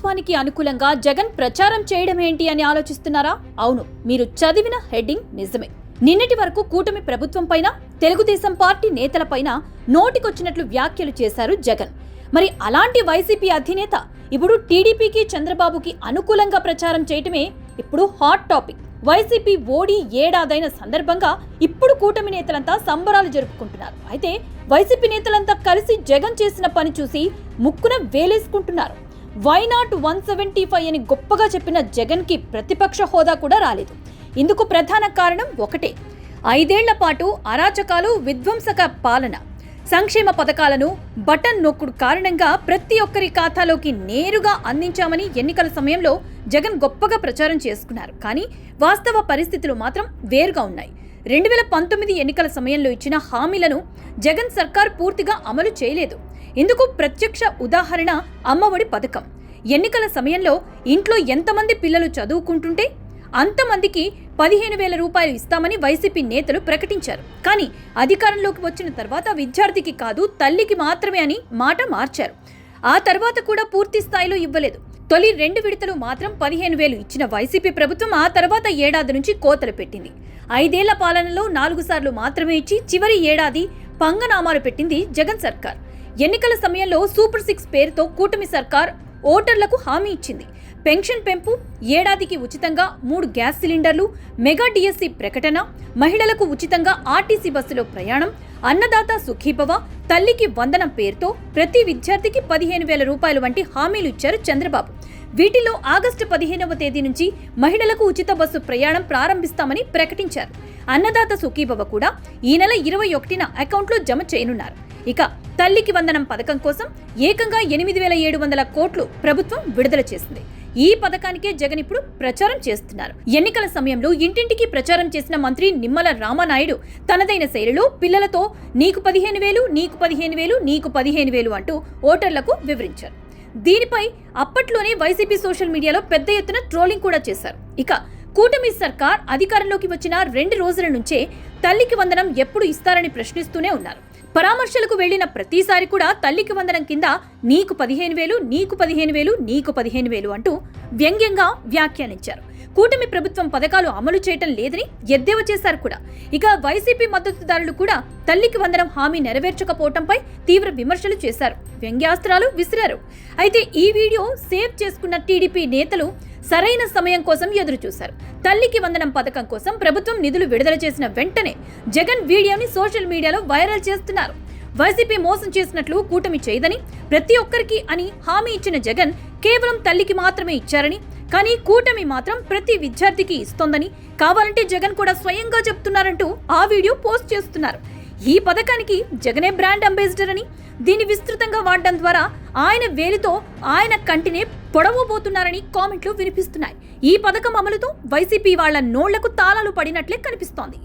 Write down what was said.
ప్రభుత్వానికి అనుకూలంగా జగన్ ప్రచారం చేయడం ఏంటి అని ఆలోచిస్తున్నారా? అవును, మీరు చదివిన హెడ్డింగ్ నిజమే. నిన్నటి వరకు కూటమి ప్రభుత్వం పైన, తెలుగుదేశం పార్టీ నేతలపైన నోటికొచ్చినట్లు వ్యాఖ్యలు చేశారు జగన్. మరి అలాంటి వైసీపీ అధినేత ఇప్పుడు టీడీపీకి, చంద్రబాబుకి అనుకూలంగా ప్రచారం చేయటమే ఇప్పుడు హాట్ టాపిక్. వైసీపీ ఓడి ఏడాదైన సందర్భంగా ఇప్పుడు కూటమి నేతలంతా సంబరాలు జరుపుకుంటున్నారు. అయితే వైసీపీ నేతలంతా కలిసి జగన్ చేసిన పని చూసి ముక్కున వేలేసుకుంటున్నారు. వై నాట్ 175 అని గొప్పగా చెప్పిన జగన్ కి ప్రతిపక్ష హోదా కూడా రాలేదు. ఇందుకు ప్రధాన కారణం ఒకటే, 5 ఏళ్ల పాటు అరాచకాలు, విధ్వంసక పాలన, సంక్షేమ పథకాలను బటన్ నొక్కుడు కారణంగా ప్రతి ఒక్కరి ఖాతాలోకి నేరుగా అందించామని ఎన్నికల సమయంలో జగన్ గొప్పగా ప్రచారం చేసుకున్నారు. కానీ వాస్తవ పరిస్థితులు మాత్రం వేరుగా ఉన్నాయి. 2019 ఎన్నికల సమయంలో ఇచ్చిన హామీలను జగన్ సర్కార్ పూర్తిగా అమలు చేయలేదు. ఇందుకు ప్రత్యక్ష ఉదాహరణ అమ్మఒడి పథకం. ఎన్నికల సమయంలో ఇంట్లో ఎంతమంది పిల్లలు చదువుకుంటుంటే అంతమందికి 15,000 రూపాయలు ఇస్తామని వైసీపీ నేతలు ప్రకటించారు. కానీ అధికారంలోకి వచ్చిన తర్వాత విద్యార్థికి కాదు, తల్లికి మాత్రమే అని మాట మార్చారు. ఆ తర్వాత కూడా పూర్తి స్థాయిలో ఇవ్వలేదు. తొలి 2 విడతలు మాత్రం 15,000 ఇచ్చిన వైసీపీ ప్రభుత్వం ఆ తర్వాత ఏడాది నుంచి కోతలు పెట్టింది. 5 ఏళ్ల పాలనలో 4 సార్లు మాత్రమే ఇచ్చి చివరి ఏడాది పంగనామాలు పెట్టింది జగన్ సర్కార్. ఎన్నికల సమయంలో సూపర్ 6 పేరుతో కూటమి సర్కార్ ఓటర్లకు హామీ ఇచ్చింది. పెన్షన్ పెంపు, ఏడాదికి ఉచితంగా 3 గ్యాస్ సిలిండర్లు, మెగా డిఎస్సి ప్రకటన, మహిళలకు ఉచితంగా ఆర్టీసీ బస్సులో ప్రయాణం, అన్నదాత సుఖీభవ, తల్లికి వందనం పేరుతో ప్రతి విద్యార్థికి 15,000 రూపాయలు వంటి హామీలు ఇచ్చారు చంద్రబాబు. వీటిలో ఆగస్టు 15వ తేదీ నుంచి మహిళలకు ఉచిత బస్సు ప్రయాణం ప్రారంభిస్తామని ప్రకటించారు. అన్నదాత సుఖీభవ కూడా ఈ నెల 21న అకౌంట్లో జమ చేయనున్నారు. ఇక తల్లికి వందనం పథకం కోసం ఏకంగా 8,700 కోట్లు ప్రభుత్వం విడుదల చేసింది. ఈ పథకానికే జగన్ ఇప్పుడు ప్రచారం చేస్తున్నారు. ఎన్నికల సమయంలో ఇంటింటికి ప్రచారం చేసిన మంత్రి నిమ్మల రామానాయుడు తనదైన శైలిలో పిల్లలతో నీకు 15,000, నీకు 15,000, నీకు 15,000 అంటూ ఓటర్లకు వివరించారు. దీనిపై అప్పట్లోనే వైసీపీ సోషల్ మీడియాలో పెద్ద ఎత్తున ట్రోలింగ్ కూడా చేశారు. ఇక కూటమి సర్కార్ అధికారంలోకి వచ్చిన 2 రోజుల నుంచే తల్లికి వందనం ఎప్పుడు ఇస్తారని ప్రశ్నిస్తూనే ఉన్నారు. పరామర్శలకు వెళ్లిన ప్రతిసారి కూడా తల్లికి వందనం కింద నీకు 15,000, నీకు 15,000, నీకు 15,000 అంటూ వ్యంగ్యంగా వ్యాఖ్యానించారు. కూటమి ప్రభుత్వం పథకాలు అమలు చేయటం లేదని ఎద్దేవా చేశారు కూడా. ఇక వైసీపీ మద్దతుదారులు కూడా తల్లికి వందనం హామీ నెరవేర్చకపోవడంపై తీవ్ర విమర్శలు చేశారు, వ్యంగ్యాస్త్రాలు విసిరారు. అయితే ఈ వీడియో సేవ్ చేసుకున్న టీడీపీ నేతలు సరైన సమయం కోసం ఎదురు చూశారు. తల్లికి వందనం పథకం కోసం ప్రభుత్వం నిధులు విడుదల చేసిన వెంటనే జగన్ వీడియోని సోషల్ మీడియాలో వైరల్ చేస్తున్నారు. వైసీపీ మోసం చేసినట్లు కూటమి చేయదని, ప్రతి ఒక్కరికి అని హామీ ఇచ్చిన జగన్ కేవలం తల్లికి మాత్రమే ఇచ్చారని, కానీ కూటమి మాత్రం ప్రతి విద్యార్థికి ఇస్తోందని, కావాలంటే జగన్ కూడా స్వయంగా చెప్తున్నారంటూ ఆ వీడియో పోస్ట్ చేస్తున్నారు. ఈ పథకానికి జగనే బ్రాండ్ అంబాసిడర్ అని, దీన్ని విస్తృతంగా వాడడం ద్వారా ఆయన వేలితో ఆయన కంటినే పొడవబోతున్నారని కామెంట్లు వినిపిస్తున్నాయి. ఈ పథకం అమలుతో వైసీపీ వాళ్ల నోళ్లకు తాళాలు పడినట్లే కనిపిస్తోంది.